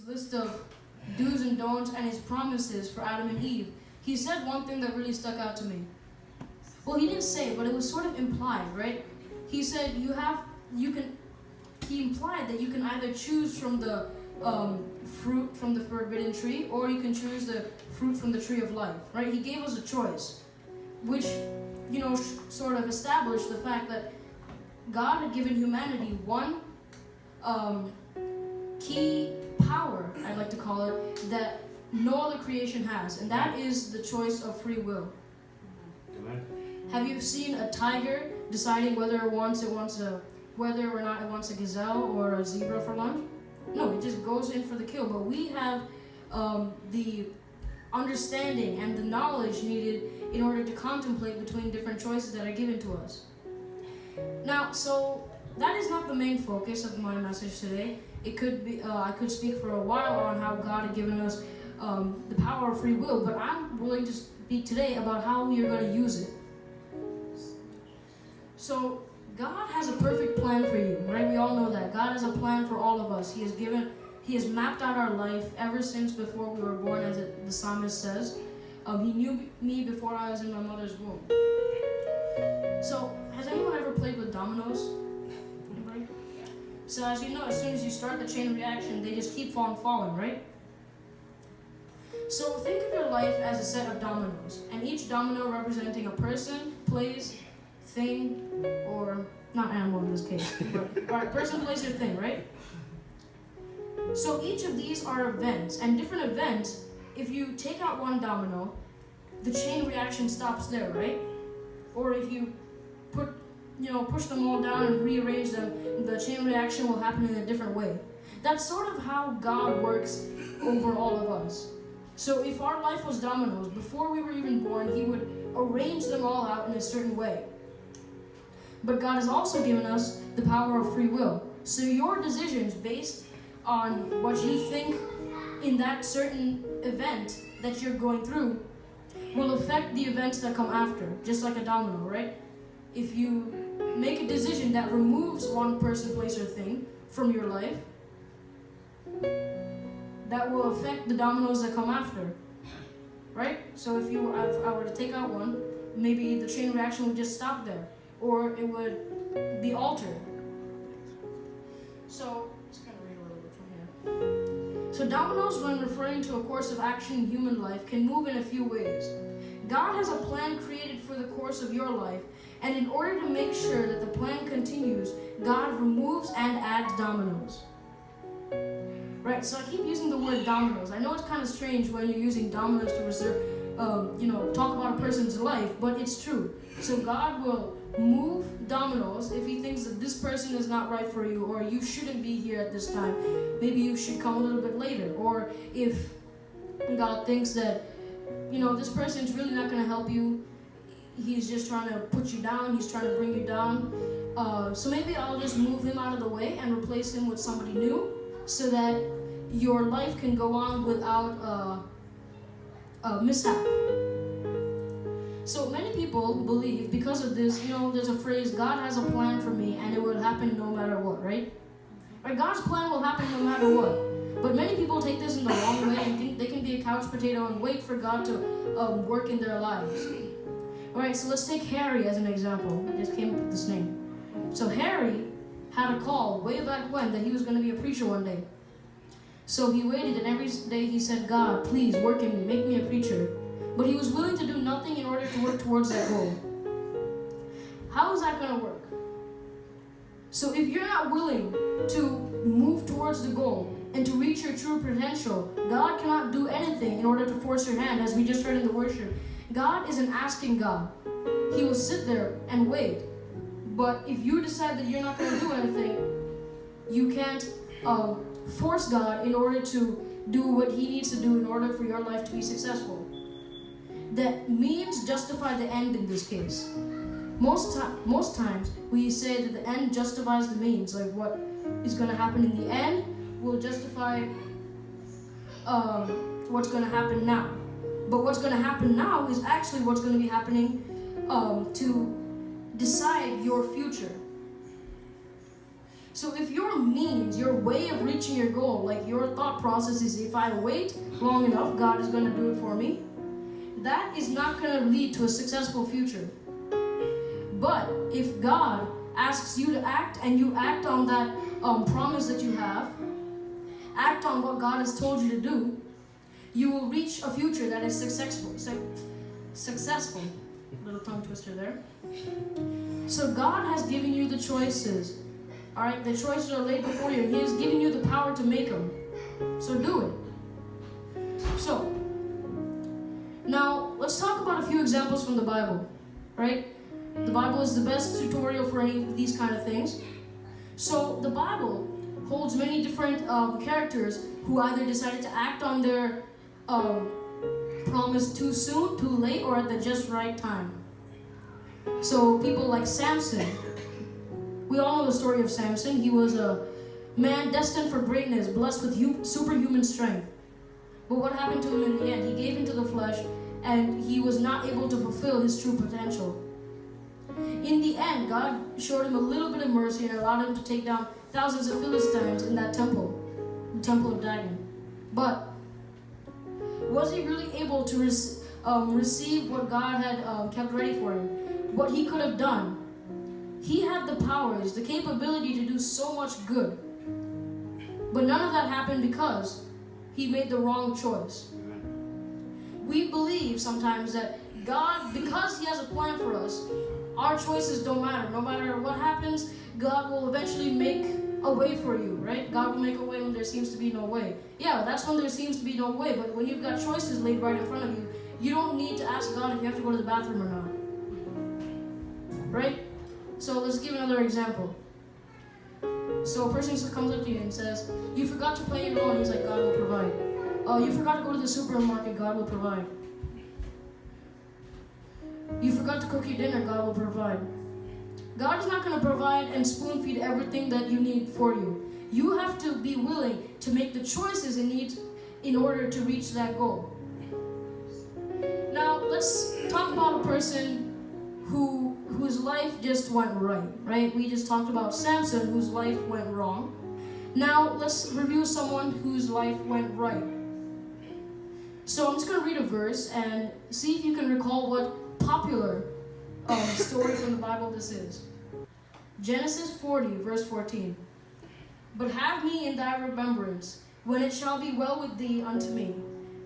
list of do's and don'ts and his promises for Adam and Eve, he said one thing that really stuck out to me. Well, he didn't say it, but it was sort of implied, right? He said he implied that you can either choose from the fruit from the forbidden tree, or you can choose the fruit from the tree of life, right? He gave us a choice, which, sort of established the fact that God had given humanity one key power, I'd like to call it, that no other creation has, and that is the choice of free will. Amen. Have you seen a tiger deciding whether or not it wants a gazelle or a zebra for lunch? No, it just goes in for the kill. But we have the understanding and the knowledge needed in order to contemplate between different choices that are given to us. Now, so that is not the main focus of my message today. It could be I could speak for a while on how God had given us the power of free will, but I'm willing to speak today about how we are going to use it. So God has a perfect plan for you, right? We all know that. God has a plan for all of us. He has mapped out our life ever since before we were born, as the psalmist says. He knew me before I was in my mother's womb. So, has anyone ever played with dominoes? Anybody? So as you know, as soon as you start the chain reaction, they just keep on falling, right? So think of your life as a set of dominoes, and each domino representing a person, place, thing, or not animal in this case, but alright, person, place, or thing, right? So each of these are events, and different events, if you take out one domino, the chain reaction stops there, right? Or if you push them all down and rearrange them, the chain reaction will happen in a different way. That's sort of how God works over all of us. So if our life was dominoes, before we were even born, he would arrange them all out in a certain way. But God has also given us the power of free will. So your decisions based on what you think in that certain event that you're going through will affect the events that come after, just like a domino, right? If you make a decision that removes one person, place, or thing from your life, that will affect the dominoes that come after, right? So if I were to take out one, maybe the chain reaction would just stop there, or it would be altered. So, just gonna read a little bit from here. So dominoes, when referring to a course of action in human life, can move in a few ways. God has a plan created for the course of your life, and in order to make sure that the plan continues, God removes and adds dominoes. Right, so I keep using the word dominoes. I know it's kind of strange when you're using dominoes to talk about a person's life, but it's true. So God will move dominoes if he thinks that this person is not right for you, or you shouldn't be here at this time. Maybe you should come a little bit later. Or if God thinks that, this person's really not going to help you, he's just trying to put you down, he's trying to bring you down. So maybe I'll just move him out of the way and replace him with somebody new, so that your life can go on without a mishap. So many people believe, because of this, there's a phrase, God has a plan for me and it will happen no matter what, right? Right? God's plan will happen no matter what. But many people take this in the wrong way and think they can be a couch potato and wait for God to work in their lives. Alright, so let's take Harry as an example. I just came up with this name. So Harry had a call way back when that he was going to be a preacher one day. So he waited, and every day he said, God, please work in me, make me a preacher. But he was willing to do nothing in order to work towards that goal. How is that going to work? So if you're not willing to move towards the goal and to reach your true potential, God cannot do anything in order to force your hand, as we just heard in the worship. God isn't asking God. He will sit there and wait. But if you decide that you're not going to do anything, you can't force God in order to do what he needs to do in order for your life to be successful. That means justify the end in this case. Most times we say that the end justifies the means. Like what is going to happen in the end will justify what's going to happen now. But what's going to happen now is actually what's going to be happening to decide your future. So if your means, your way of reaching your goal, like your thought process is, if I wait long enough, God is going to do it for me, that is not going to lead to a successful future. But if God asks you to act, and you act on that promise that you have, act on what God has told you to do, you will reach a future that is successful. Successful. Little tongue twister there. So God has given you the choices. Alright, the choices are laid before you, and He has given you the power to make them. So do it. So, now let's talk about a few examples from the Bible. Right? The Bible is the best tutorial for any of these kind of things. So the Bible holds many different characters who either decided to act on their promise too soon, too late, or at the just right time. So people like Samson. We all know the story of Samson. He was a man destined for greatness, blessed with superhuman strength. But what happened to him in the end? He gave into the flesh, and he was not able to fulfill his true potential. In the end, God showed him a little bit of mercy and allowed him to take down thousands of Philistines in that temple, the temple of Dagon. But was he really able to receive what God had kept ready for him? What he could have done? He had the powers, the capability to do so much good. But none of that happened because he made the wrong choice. We believe sometimes that God, because He has a plan for us, our choices don't matter. No matter what happens, God will eventually make a way for you, right? God will make a way when there seems to be no way. Yeah, that's when there seems to be no way. But when you've got choices laid right in front of you, you don't need to ask God if you have to go to the bathroom or not. Right? So let's give another example. So a person comes up to you and says, you forgot to pay your loan. He's like, God will provide. You forgot to go to the supermarket. God will provide. You forgot to cook your dinner. God will provide. God is not going to provide and spoon feed everything that you need for you. You have to be willing to make the choices you need in order to reach that goal. Now, let's talk about a person whose life just went right? We just talked about Samson, whose life went wrong. Now, let's review someone whose life went right. So I'm just going to read a verse and see if you can recall what popular story from the Bible this is. Genesis 40, verse 14. But have me in thy remembrance, when it shall be well with thee unto me,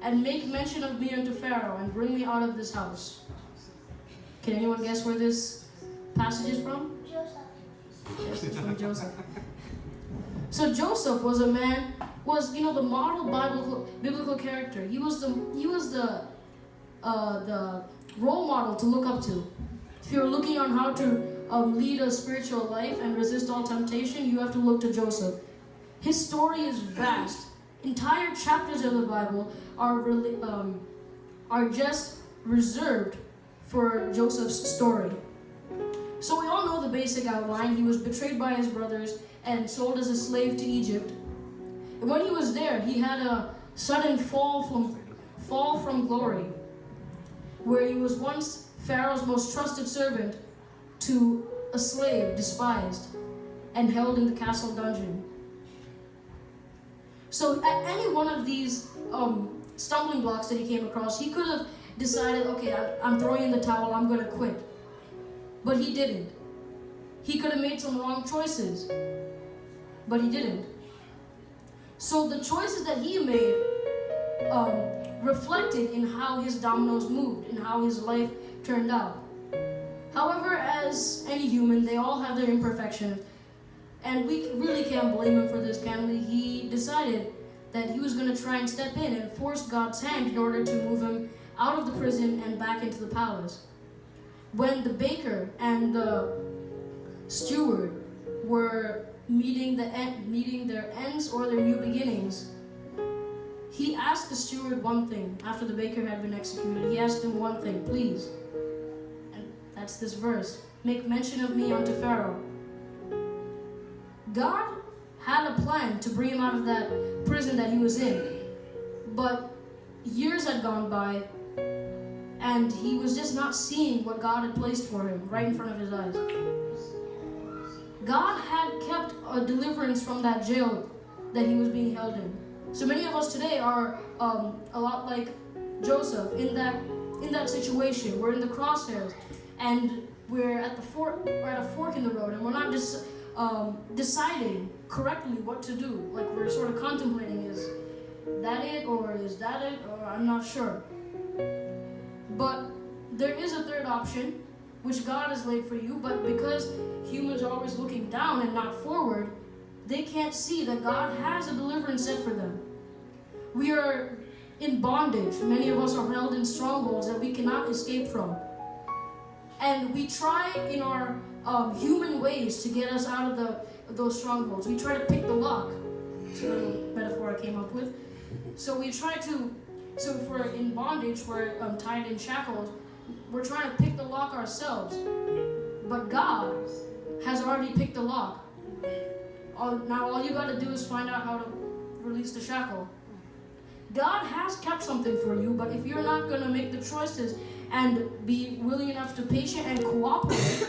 and make mention of me unto Pharaoh, and bring me out of this house. Can anyone guess where this passage is from? Joseph. Yes, it's from Joseph. So Joseph was a man, the model biblical character. He was the role model to look up to. If you're looking on how to lead a spiritual life and resist all temptation, you have to look to Joseph. His story is vast. Entire chapters of the Bible are just reserved for Joseph's story. So we all know the basic outline. He was betrayed by his brothers and sold as a slave to Egypt. And when he was there, he had a sudden fall from glory, where he was once Pharaoh's most trusted servant to a slave, despised, and held in the castle dungeon. So at any one of these stumbling blocks that he came across, he could have decided, okay, I'm throwing in the towel, I'm going to quit. But he didn't. He could have made some wrong choices, but he didn't. So the choices that he made reflected in how his dominoes moved, and how his life turned out. However, as any human, they all have their imperfections, and we really can't blame him for this, can we? He decided that he was going to try and step in and force God's hand in order to move him out of the prison and back into the palace. When the baker and the steward were meeting their ends or their new beginnings, he asked the steward one thing after the baker had been executed. He asked him one thing, please. And that's this verse. Make mention of me unto Pharaoh. God had a plan to bring him out of that prison that he was in. But years had gone by, and he was just not seeing what God had placed for him right in front of his eyes. God had kept a deliverance from that jail that he was being held in. So many of us today are a lot like Joseph in that situation. We're in the crosshairs, and we're at a fork in the road, and we're not just deciding correctly what to do. Like, we're sort of contemplating, is that it, or is that it, or I'm not sure. But there is a third option, which God has laid for you, but because humans are always looking down and not forward, they can't see that God has a deliverance set for them. We are in bondage. Many of us are held in strongholds that we cannot escape from. And we try in our human ways to get us out of those strongholds. We try to pick the lock. It's a little metaphor I came up with. So if we're in bondage, we're tied in shackles, we're trying to pick the lock ourselves. But God has already picked the lock. Now all you got to do is find out how to release the shackle. God has kept something for you, but if you're not going to make the choices and be willing enough to patient and cooperate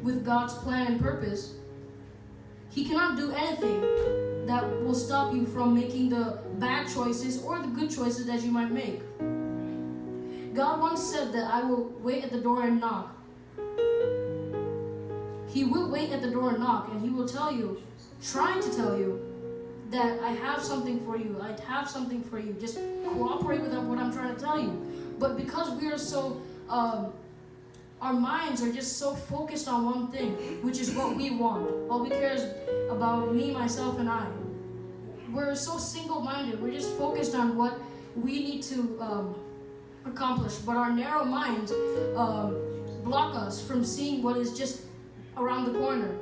with God's plan and purpose, He cannot do anything that will stop you from making the bad choices or the good choices that you might make. God once said that I will wait at the door and knock. He will wait at the door and knock, and He will tell you, trying to tell you, that I have something for you. I have something for you. Just cooperate with what I'm trying to tell you. But because we are so, our minds are just so focused on one thing, which is what we want. All we care is about me, myself, and I. We're so single-minded. We're just focused on what we need to accomplish. But our narrow minds block us from seeing what is just around the corner.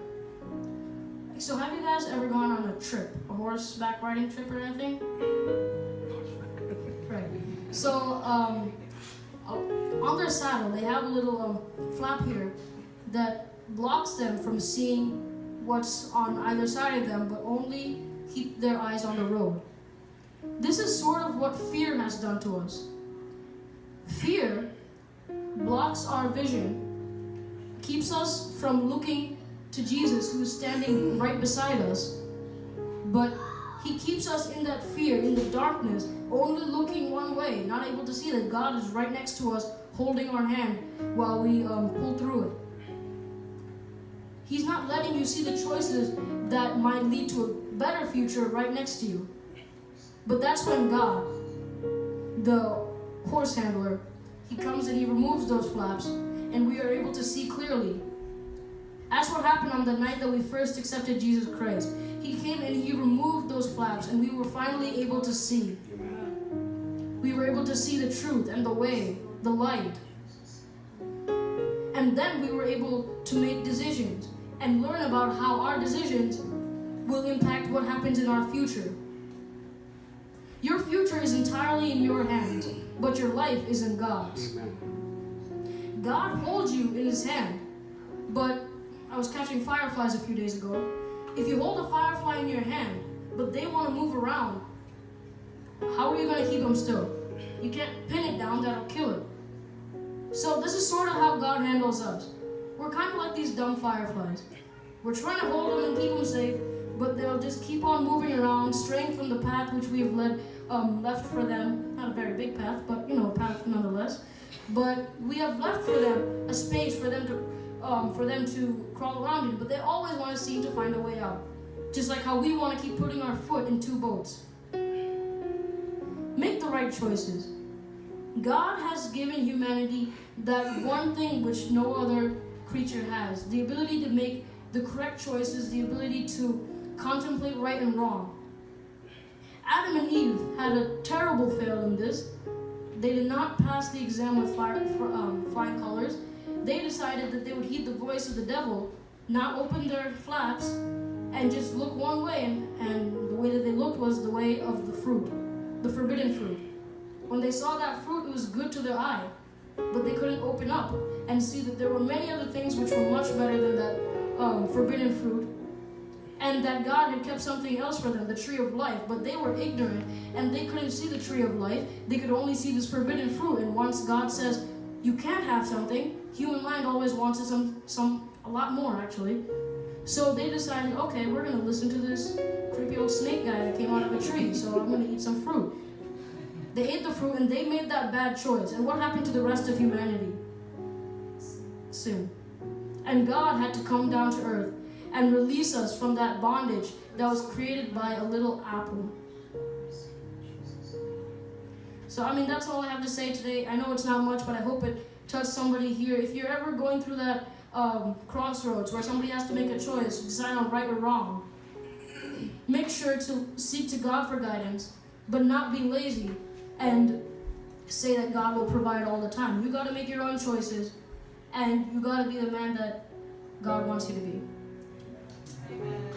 So have you guys ever gone on a trip, a horseback riding trip or anything? Right. So on their saddle, they have a little flap here that blocks them from seeing what's on either side of them, but only keep their eyes on the road. This is sort of what fear has done to us. Fear blocks our vision, keeps us from looking to Jesus, who is standing right beside us, but He keeps us in that fear, in the darkness, only looking one way, not able to see that God is right next to us, holding our hand while we pull through it. He's not letting you see the choices that might lead to a better future right next to you. But that's when God, the horse handler, He comes and He removes those flaps, and we are able to see clearly. That's what happened on the night that we first accepted Jesus Christ. He came and He removed those flaps, and we were finally able to see. We were able to see the truth and the way, the light. And then we were able to make decisions and learn about how our decisions will impact what happens in our future. Your future is entirely in your hands, but your life is in God's. God holds you in His hand, but I was catching fireflies a few days ago. If you hold a firefly in your hand, but they want to move around, how are you going to keep them still? You can't pin it down, that'll kill it. So this is sort of how God handles us. We're kind of like these dumb fireflies. We're trying to hold them and keep them safe, but they'll just keep on moving around, straying from the path which we have left for them. Not a very big path, but a path nonetheless. But we have left for them a space for them to crawl around in, but they always want to seem to find a way out. Just like how we want to keep putting our foot in two boats. Make the right choices. God has given humanity that one thing which no other creature has. The ability to make the correct choices, the ability to contemplate right and wrong. Adam and Eve had a terrible fail in this. They did not pass the exam with flying colors. They decided that they would heed the voice of the devil, not open their flaps, and just look one way, and the way that they looked was the way of the fruit, the forbidden fruit. When they saw that fruit, it was good to their eye, but they couldn't open up and see that there were many other things which were much better than that forbidden fruit, and that God had kept something else for them, the tree of life, but they were ignorant, and they couldn't see the tree of life. They could only see this forbidden fruit, and once God says, you can't have something, human mind always wants it a lot more, actually. So they decided, okay, we're going to listen to this creepy old snake guy that came out of a tree, so I'm going to eat some fruit. They ate the fruit and they made that bad choice. And what happened to the rest of humanity? Sin. And God had to come down to earth and release us from that bondage that was created by a little apple. So, I mean, that's all I have to say today. I know it's not much, but I hope it touched somebody here. If you're ever going through that crossroads where somebody has to make a choice, decide on right or wrong, make sure to seek to God for guidance, but not be lazy and say that God will provide all the time. You got to make your own choices, and you got to be the man that God wants you to be. Amen.